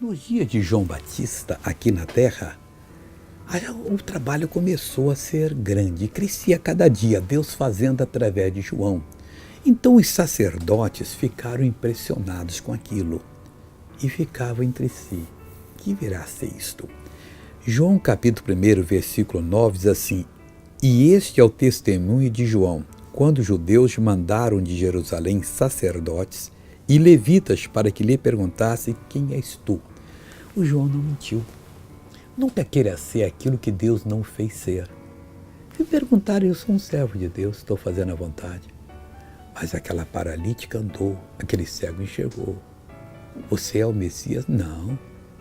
Nos dias de João Batista, aqui na terra, o trabalho começou a ser grande, crescia cada dia, Deus fazendo através de João. Então os sacerdotes ficaram impressionados com aquilo e ficavam entre si: que virá a ser isto? João capítulo 1, versículo 9 diz assim: e este é o testemunho de João, quando os judeus mandaram de Jerusalém sacerdotes e levitas para que lhe perguntassem: quem és tu? O João não mentiu. Nunca queira ser aquilo que Deus não fez ser. Se perguntaram: eu sou um servo de Deus, estou fazendo a vontade. Mas aquela paralítica andou, aquele cego enxergou. Você é o Messias? Não,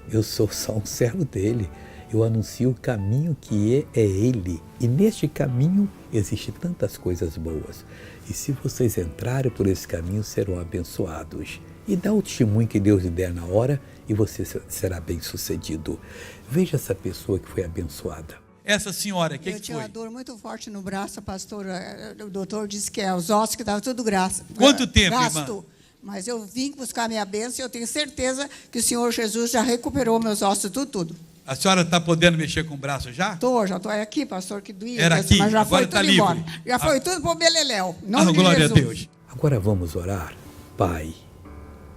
eu sou só um servo dele. Eu anuncio o caminho que é ele. E neste caminho existem tantas coisas boas. E se vocês entrarem por esse caminho, serão abençoados. E dá o testemunho que Deus lhe der na hora e você será bem sucedido. Veja essa pessoa que foi abençoada. Essa senhora, que eu tinha uma dor muito forte no braço, a pastora, o doutor disse que é os ossos que estavam tudo graça. Quanto tempo, gasto. irmã? Mas eu vim buscar minha bênção e eu tenho certeza que o Senhor Jesus já recuperou meus ossos, tudo. A senhora está podendo mexer com o braço já? Já estou aqui, pastor, que doía. Era aqui, mas já agora foi tá tudo livre. embora. Já foi tudo para o beleléu. Glória a Deus. Agora vamos orar. Pai,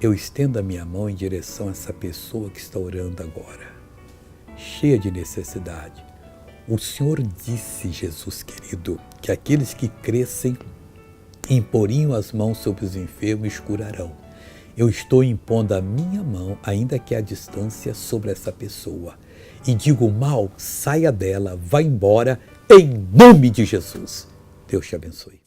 eu estendo a minha mão em direção a essa pessoa que está orando agora, cheia de necessidade. O Senhor disse, Jesus querido, que aqueles que crescem imporiam as mãos sobre os enfermos e curarão. Eu estou impondo a minha mão, ainda que à distância, sobre essa pessoa. E digo: mal, saia dela, vá embora, em nome de Jesus. Deus te abençoe.